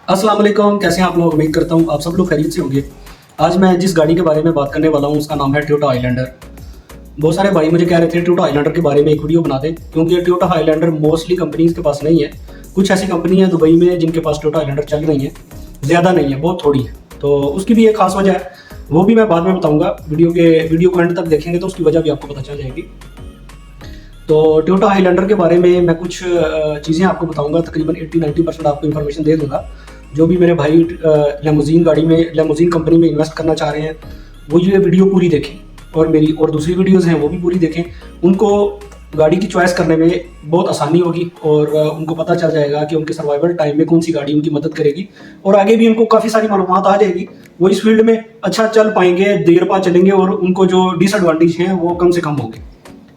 अस्सलाम वालेकुम, कैसे हैं आप लोग। उम्मीद करता हूँ आप सब लोग खैरियत से होंगे। आज मैं जिस गाड़ी के बारे में बात करने वाला हूँ उसका नाम है टोयोटा हाईलैंडर। बहुत सारे भाई मुझे कह रहे थे टोयोटा हाईलैंडर के बारे में एक वीडियो बना दें, क्योंकि टोयोटा हाईलैंडर मोस्टली कंपनीज के पास नहीं है। कुछ ऐसी कंपनी है दुबई में जिनके पास टोयोटा हाईलैंडर चल रही है, ज़्यादा नहीं है, बहुत थोड़ी है। तो उसकी भी एक खास वजह है, वो भी मैं बाद में बताऊँगा। वीडियो को एंड तक देखेंगे तो उसकी वजह भी आपको पता चल जाएगी। तो टोयोटा हाईलैंडर के बारे में मैं कुछ चीज़ें आपको बताऊंगा, तकरीबन 80-90% आपको इन्फॉर्मेशन दे दूंगा। जो भी मेरे भाई लेमोजीन कंपनी में इन्वेस्ट करना चाह रहे हैं वो ये वीडियो पूरी देखें, और मेरी और दूसरी वीडियोज़ हैं वो भी पूरी देखें। उनको गाड़ी की चॉइस करने में बहुत आसानी होगी, और उनको पता चल जाएगा कि उनके सर्वाइवल टाइम में कौन सी गाड़ी उनकी मदद करेगी, और आगे भी उनको काफ़ी सारी मालूमात आ जाएगी। वो इस फील्ड में अच्छा चल पाएंगे, देर पा चलेंगे, और उनको जो डिसएडवांटेज हैं वो कम से कम होंगे।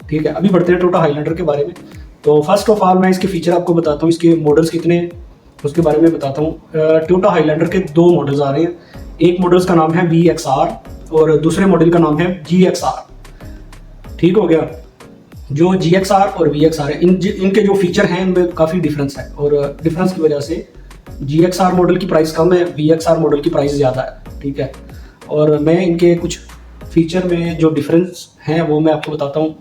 ठीक है, अभी बढ़ते हैं टोयोटा हाईलैंडर के बारे में। तो फर्स्ट ऑफ ऑल मैं इसके फीचर आपको बताता हूँ, इसके मॉडल्स कितने हैं उसके बारे में बताता हूँ। टोयोटा हाईलैंडर के दो मॉडल्स आ रहे हैं। एक मॉडल्स का नाम है VXR और दूसरे मॉडल का नाम है GXR। ठीक हो गया। जो GXR और VXR है, इनके जो फीचर हैं इनमें काफ़ी डिफरेंस है, और डिफरेंस की वजह से GXR मॉडल की प्राइस कम है, VXR मॉडल की प्राइस ज़्यादा है। ठीक है, और मैं इनके कुछ फीचर में जो डिफरेंस हैं वो मैं आपको बताता हूँ।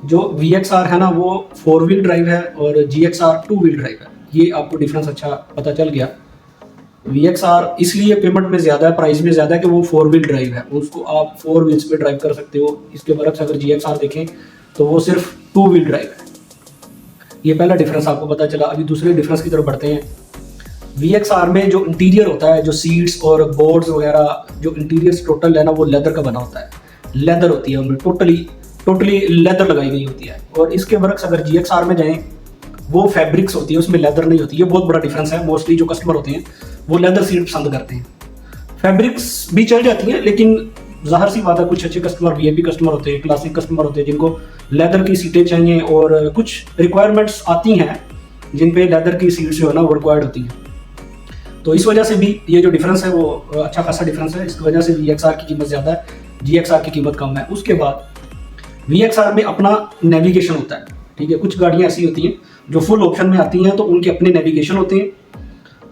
जो VXR है ना वो 4 व्हील ड्राइव है, और GXR 2 व्हील ड्राइव है। ये आपको डिफरेंस अच्छा पता चल गया। VXR इसलिए पेमेंट में ज़्यादा है, प्राइस में ज़्यादा है कि वो 4 व्हील ड्राइव है, उसको आप 4 व्हील्स पे ड्राइव कर सकते हो। इसके बरक्स अगर GXR देखें तो वो सिर्फ 2 व्हील ड्राइव है। ये पहला डिफरेंस आपको पता चला। अभी दूसरे डिफरेंस की तरफ बढ़ते हैं। VXR में जो इंटीरियर होता है, जो सीट्स और बोर्ड्स वगैरह, जो इंटीरियर टोटल है ना वो लेदर का बना होता है। लेदर होती है उनमें, टोटली लेदर लगाई गई होती है। और इसके बरक्स अगर GXR में जाएं वो फैब्रिक्स होती है, उसमें लेदर नहीं होती। ये बहुत बड़ा डिफरेंस है। मोस्टली जो कस्टमर होते हैं वो लेदर सीट पसंद करते हैं। फैब्रिक्स भी चल जाती हैं, लेकिन जाहिर सी बात है कुछ अच्छे कस्टमर, VIP कस्टमर होते हैं, क्लासिक कस्टमर होते हैं, जिनको लेदर की सीटें चाहिए, और कुछ रिक्वायरमेंट्स आती हैं जिन पे लेदर की सीट्स जो है ना वो रिक्वायर्ड होती हैं। तो इस वजह से भी ये जो डिफरेंस है वो अच्छा खासा डिफरेंस है। इस वजह से VXR की कीमत ज़्यादा है, GXR की कीमत कम है। उसके बाद VXR में अपना नेविगेशन होता है। ठीक है, कुछ गाड़ियाँ ऐसी होती हैं जो फुल ऑप्शन में आती हैं तो उनके अपने नेविगेशन होते हैं।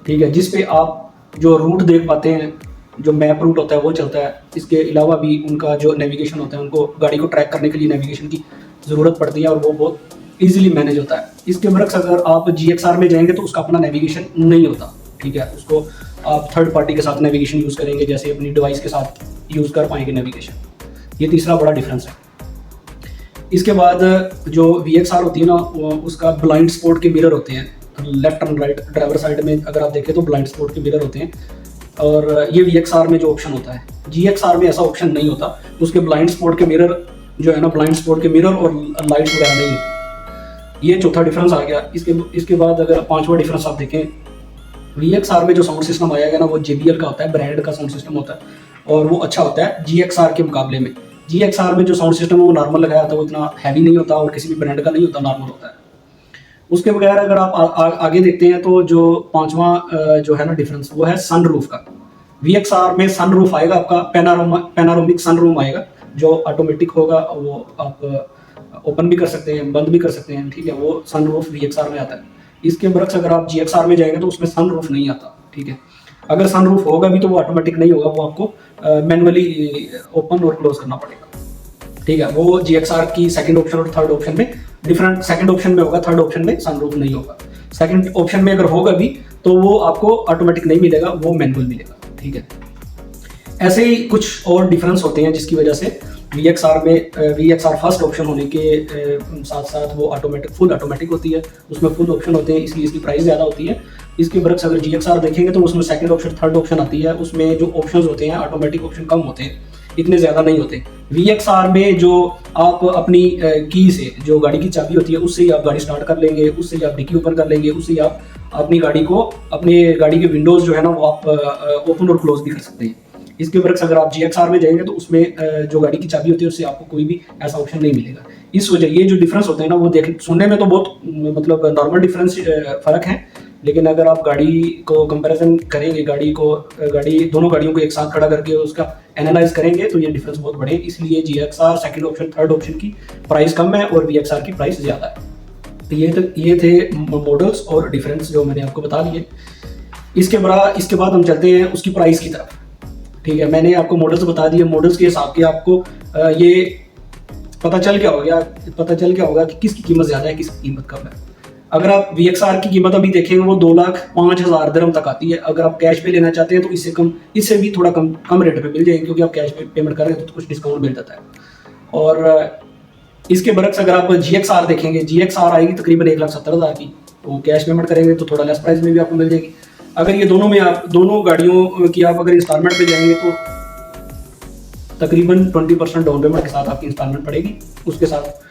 ठीक है, जिस पे आप जो रूट देख पाते हैं, जो मैप रूट होता है वो चलता है। इसके अलावा भी उनका जो नेविगेशन होता है, उनको गाड़ी को ट्रैक करने के लिए नेविगेशन की ज़रूरत पड़ती है, और वो बहुत ईजिली मैनेज होता है। इसके बरक्स अगर आप GXR में जाएंगे तो उसका अपना नेविगेशन नहीं होता। ठीक है, उसको आप थर्ड पार्टी के साथ नेविगेशन यूज़ करेंगे, जैसे अपनी डिवाइस के साथ यूज़ कर पाएंगे नेविगेशन। ये तीसरा बड़ा डिफरेंस है। इसके बाद जो VXR होती है ना उसका ब्लाइंड स्पॉट के मिरर होते हैं। Left and right driver side में अगर आप देखें तो ब्लाइंड स्पॉट के मिरर होते हैं, और ये VXR में जो ऑप्शन होता है। GXR में ऐसा ऑप्शन नहीं होता। उसके ब्लाइंड स्पॉट के मिरर जो है ना, ब्लाइंड स्पॉट के मिरर और लाइट्स वगैरह नहीं होती। ये चौथा डिफरेंस आ गया। इसके बाद अगर पांचवा डिफरेंस आप देखें, VXR में जो साउंड सिस्टम आया गया ना वो JBL का होता है, ब्रांड का साउंड सिस्टम होता है, और वो अच्छा होता है GXR के मुकाबले में। GXR में जो साउंड सिस्टम है वो नॉर्मल लगाया होता है, वो इतना हैवी नहीं होता, और किसी भी ब्रांड का नहीं होता, नॉर्मल होता है। उसके बगैर अगर आप आगे देखते हैं तो जो पांचवा जो है ना डिफरेंस वो है सनरूफ का। VXR में सनरूफ आएगा आपका, पैनारोमिक सनरूफ आएगा, जो ऑटोमेटिक होगा। वो आप ओपन भी कर सकते हैं, बंद भी कर सकते हैं। ठीक है, वो सनरूफ VXR में आता है। इसके बरक्स अगर आप GXR में जाएंगे तो उसमें सनरूफ नहीं आता। ठीक है, अगर सनरूफ होगा भी तो वो ऑटोमेटिक नहीं होगा, वो आपको मैनुअली ओपन और क्लोज करना पड़ेगा। ठीक है, वो GXR की सेकंड ऑप्शन और थर्ड ऑप्शन में डिफरेंट, सेकंड ऑप्शन में होगा, थर्ड ऑप्शन में सनरूफ नहीं होगा। सेकंड ऑप्शन में अगर होगा भी तो वो आपको ऑटोमेटिक नहीं मिलेगा, वो मैनुअल मिलेगा। ठीक है, ऐसे ही कुछ और डिफरेंस होते हैं जिसकी वजह से VXR फर्स्ट ऑप्शन होने के साथ साथ वो फुल ऑटोमेटिक होती है, उसमें फुल ऑप्शन होते हैं, इसलिए इसकी प्राइस ज़्यादा होती है। इसके बरक्स अगर GXR देखेंगे तो उसमें सेकंड ऑप्शन थर्ड ऑप्शन आती है, उसमें जो ऑप्शंस होते हैं ऑटोमेटिक ऑप्शन कम होते हैं, इतने ज़्यादा नहीं होते। VXR में जो आप अपनी की से, जो गाड़ी की चाबी होती है उससे ही आप गाड़ी स्टार्ट कर लेंगे, उससे ही आप डिक्की ओपन कर लेंगे, उससे ही आप अपनी गाड़ी को, अपने गाड़ी के विंडोज़ जो है ना वो आप ओपन और क्लोज भी कर सकते हैं। इसके बरक्स अगर आप GXR में जाएंगे तो उसमें जो गाड़ी की चाबी होती है उससे आपको कोई भी ऐसा ऑप्शन नहीं मिलेगा। इस वजह ये जो डिफरेंस होते हैं ना वो सुनने में तो बहुत मतलब नॉर्मल डिफरेंस फ़र्क है, लेकिन अगर आप गाड़ी को कंपैरिजन करेंगे, दोनों गाड़ियों को एक साथ खड़ा करके उसका एनालाइज करेंगे तो ये डिफरेंस बहुत बड़े हैं। इसलिए GXR second option third option की प्राइस कम है और VXR की प्राइस ज़्यादा है। तो ये थे मॉडल्स और डिफरेंस जो मैंने आपको बता दिए। इसके बाद हम चलते हैं उसकी प्राइस की तरफ। ठीक है, मैंने आपको मॉडल्स बता दिए, मॉडल्स के हिसाब के आपको ये पता चल गया होगा कि किसकी कीमत ज़्यादा है, किसकी कीमत कम है। अगर आप VXR की कीमत अभी देखेंगे वो 2,05,000 दिरहम तक आती है। अगर आप कैश पे लेना चाहते हैं तो इससे भी थोड़ा कम रेट पे मिल जाएगी, क्योंकि आप कैश पे पेमेंट कर रहे हैं तो कुछ डिस्काउंट मिल जाता है। और इसके बरक्स अगर आप GXR देखेंगे, GXR आएगी तकरीबन 1,70,000 की, तो कैश पेमेंट करेंगे तो थोड़ा लेस प्राइस में भी आपको मिल जाएगी। अगर ये दोनों गाड़ियों की आप अगर इंस्टॉलमेंट पे जाएंगे तो तकरीबन 20% डाउन पेमेंट के साथ आपकी इंस्टॉलमेंट पड़ेगी। उसके साथ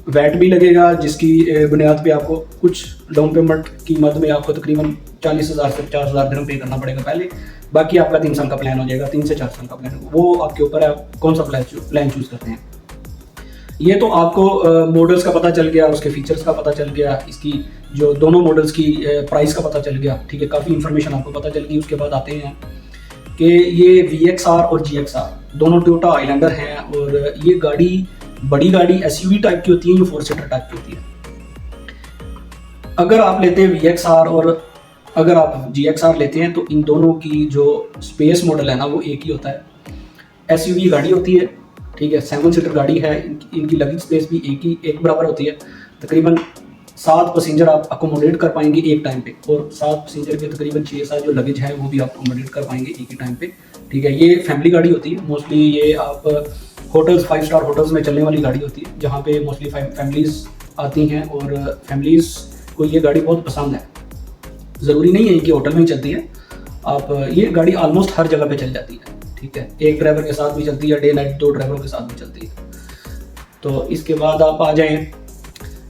वैट भी लगेगा, जिसकी बुनियाद पे आपको कुछ डाउन पेमेंट की मद में आपको तकरीबन 40,000 से 50,000 दिरहम पे करना पड़ेगा पहले। बाकी आपका 3 साल का प्लान हो जाएगा, 3 से 4 साल का प्लान, वो आपके ऊपर है आप कौन सा प्लान चूज़ करते हैं। ये तो आपको मॉडल्स का पता चल गया, उसके फीचर्स का पता चल गया, इसकी जो दोनों मॉडल्स की प्राइस का पता चल गया। ठीक है, काफ़ी इंफॉर्मेशन आपको पता चल गई। उसके बाद आते हैं कि ये VXR और GXR दोनों टोयोटा हाईलैंडर हैं, और ये बड़ी गाड़ी SUV टाइप की होती है, ये 4 सीटर टाइप की होती है। अगर आप लेते हैं VXR और अगर आप GXR लेते हैं तो इन दोनों की जो स्पेस मॉडल है ना वो एक ही होता है। SUV गाड़ी होती है, ठीक है, 7 सीटर गाड़ी है, इनकी लगेज स्पेस भी एक बराबर होती है। तकरीबन 7 पैसेंजर आप अकोमोडेट कर पाएंगे एक टाइम पे, और 7 पैसेंजर के तकरीबन 6-7 जो लगेज है वो भी आप अकोमोडेट कर पाएंगे एक ही टाइम पे। ठीक है, ये फैमिली गाड़ी होती है मोस्टली, ये आप होटल्स 5 स्टार होटल्स में चलने वाली गाड़ी होती है, जहाँ पे मोस्टली फैमिलीज आती हैं, और फैमिलीज को ये गाड़ी बहुत पसंद है। ज़रूरी नहीं है कि होटल में ही चलती है, आप ये गाड़ी ऑलमोस्ट हर जगह पे चल जाती है। ठीक है, एक ड्राइवर के साथ भी चलती है, डे नाइट 2 ड्राइवरों के साथ भी चलती है। तो इसके बाद आप आ जाएं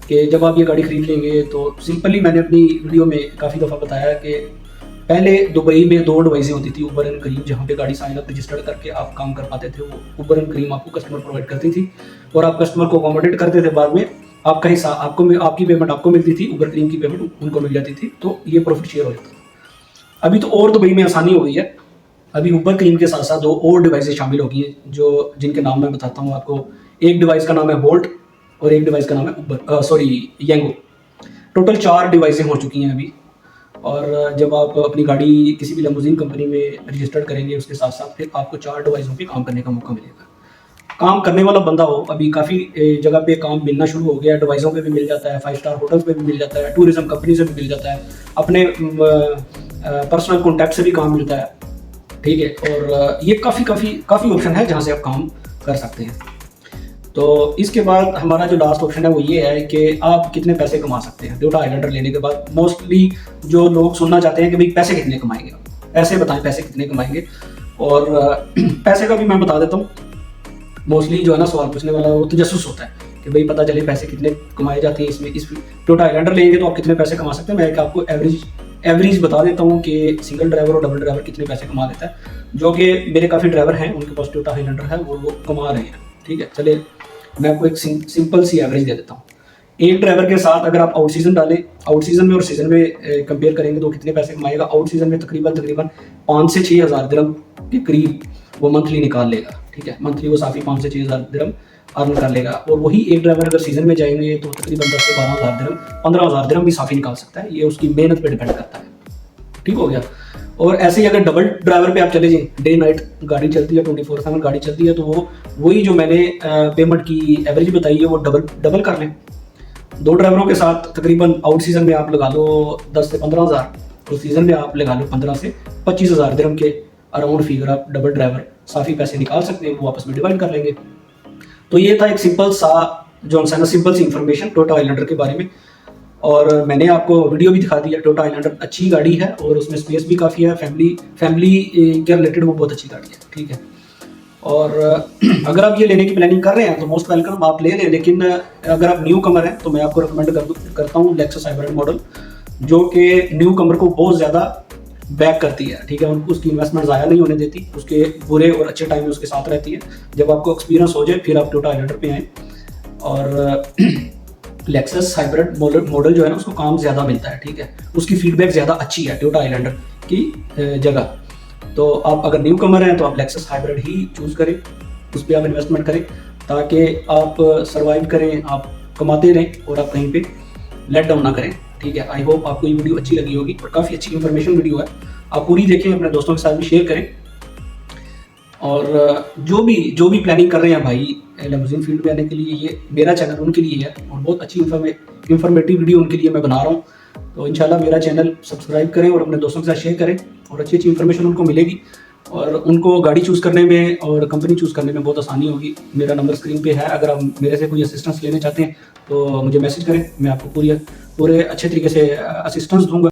कि जब आप ये गाड़ी खरीद लेंगे तो सिंपली मैंने अपनी वीडियो में काफ़ी दफ़ा बताया कि पहले दुबई में 2 डिवाइसें होती थी, उबर एंड करीम, जहाँ पे गाड़ी साइन अप रजिस्टर्ड करके आप काम कर पाते थे। वो उबर एंड करीम आपको कस्टमर प्रोवाइड करती थी, और आप कस्टमर को अकोमोडेट करते थे। बाद में आपका हिस्सा आपकी पेमेंट आपको मिलती थी, उबर करीम की पेमेंट उनको मिल जाती थी, तो ये प्रॉफिट शेयर हो जाता था। अभी तो और दुबई में आसानी हो गई है, अभी उबर क्रीम के साथ साथ 2 और डिवाइसेस शामिल हो गई हैं, जिनके नाम मैं बताता हूँ आपको। एक डिवाइस का नाम है बोल्ट और एक डिवाइस का नाम है येंगो। टोटल 4 डिवाइसें हो चुकी हैं अभी। और जब आप अपनी गाड़ी किसी भी लिमोजिन कंपनी में रजिस्टर्ड करेंगे, उसके साथ साथ फिर आपको 4 डिवाइसों पे काम करने का मौका मिलेगा। काम करने वाला बंदा हो, अभी काफ़ी जगह पे काम मिलना शुरू हो गया है, डिवाइसों पे भी मिल जाता है, 5 स्टार होटल्स पे भी मिल जाता है, टूरिज्म कंपनी से भी मिल जाता है, अपने पर्सनल कॉन्टैक्ट से भी काम मिलता है। ठीक है, और ये काफ़ी ऑप्शन है जहाँ से आप काम कर सकते हैं। तो इसके बाद हमारा जो लास्ट ऑप्शन है वो ये है कि आप कितने पैसे कमा सकते हैं टोयोटा हाईलैंडर लेने के बाद। मोस्टली जो लोग सुनना चाहते हैं कि भाई पैसे कितने कमाएंगे, पैसे बताएं पैसे कितने कमाएंगे। और पैसे का भी मैं बता देता हूँ। मोस्टली जो है ना सवाल पूछने वाला वो तजस्सुस होता है कि भाई पता चले पैसे कितने कमाए जाते हैं इसमें। इस टोयोटा हाईलैंडर लेंगे तो आप कितने पैसे कमा सकते हैं। मैं आपको एवरेज बता देता हूँ कि सिंगल ड्राइवर और डबल ड्राइवर कितने पैसे कमा लेता है, जो कि मेरे काफ़ी ड्राइवर हैं उनके पास टोयोटा हाईलैंडर है, वो कमा रहे हैं। ठीक है, चलिए मैं आपको एक सिंपल सी एवरेज दे देता हूँ। एक ड्राइवर के साथ अगर आप आउट सीजन डालें, आउट सीजन में और सीजन में कंपेयर करेंगे तो कितने पैसे कमाएगा। आउट सीजन में तकरीबन 5 से 6 हज़ार दिरहम के करीब वो मंथली निकाल लेगा। ठीक है, मंथली वो साफ़ी 5 से 6 हज़ार दिरहम अर्न कर लेगा। और वही एक ड्राइवर अगर सीजन में जाएंगे तो तकरीबन 10 से 12 हज़ार दिरहम, 15 हज़ार दिरहम भी साफ़ी निकाल सकता है। ये उसकी मेहनत पर डिपेंड करता है। ठीक हो गया। और ऐसे ही अगर डबल ड्राइवर पे आप चले जाएं, डे नाइट गाड़ी चलती है, 24/7 गाड़ी चलती है, तो वही जो मैंने पेमेंट की एवरेज बताई है वो डबल कर लें। 2 ड्राइवरों के साथ तकरीबन आउट सीजन में आप लगा लो 10 से 15 हज़ार, और सीजन में आप लगा लो 15 से 25 हज़ार दिरहम के अराउंड फिगर आप डबल ड्राइवर साफ़ी पैसे निकाल सकते हैं, वो आपस में डिवाइड कर लेंगे। तो ये था एक सिंपल सी इंफॉर्मेशन टोयोटा हाईलैंडर के बारे में। और मैंने आपको वीडियो भी दिखा दिया। टोयोटा हाईलैंडर अच्छी गाड़ी है और उसमें स्पेस भी काफ़ी है, फैमिली के रिलेटेड वो बहुत अच्छी गाड़ी है। ठीक है, और अगर आप ये लेने की प्लानिंग कर रहे हैं तो मोस्ट वेलकम, आप ले लें। लेकिन अगर आप न्यू कमर हैं तो मैं आपको रिकमेंड करता हूँ लेक्सस हाइब्रिड मॉडल, जो कि न्यू कमर को बहुत ज़्यादा बैक करती है। ठीक है, उनको उसकी इन्वेस्टमेंट ज़ाया नहीं होने देती, उसके बुरे और अच्छे टाइम में उसके साथ रहती है। जब आपको एक्सपीरियंस हो जाए फिर आप टोयोटा हाईलैंडर पे आएँ। और लेक्सस हाइब्रिड मॉडल जो है ना उसको काम ज़्यादा मिलता है। ठीक है, उसकी फीडबैक ज़्यादा अच्छी है टोयोटा हाईलैंडर की जगह। तो आप अगर न्यू कमर हैं तो आप लेक्सस हाइब्रिड ही चूज़ करें, उस पर आप इन्वेस्टमेंट करें ताकि आप सर्वाइव करें, आप कमाते रहें और आप कहीं पे लेट डाउन ना करें। ठीक है, आई होप आपको ये वीडियो अच्छी लगी होगी और काफ़ी अच्छी इन्फॉर्मेशन वीडियो है। आप पूरी देखें, अपने दोस्तों के साथ भी शेयर करें। और जो भी प्लानिंग कर रहे हैं भाई लिमोजिन फील्ड में आने के लिए, ये मेरा चैनल उनके लिए है और बहुत अच्छी इंफॉर्मेटिव वीडियो उनके लिए मैं बना रहा हूँ। तो इंशाल्लाह मेरा चैनल सब्सक्राइब करें और अपने दोस्तों के साथ शेयर करें, और अच्छी इन्फॉर्मेशन उनको मिलेगी और उनको गाड़ी चूज़ करने में और कंपनी चूज़ करने में बहुत आसानी होगी। मेरा नंबर स्क्रीन पे है, अगर आप मेरे से कोई असिस्टेंस लेने चाहते हैं तो मुझे मैसेज करें, मैं आपको पूरे अच्छे तरीके से असिस्टेंस दूंगा।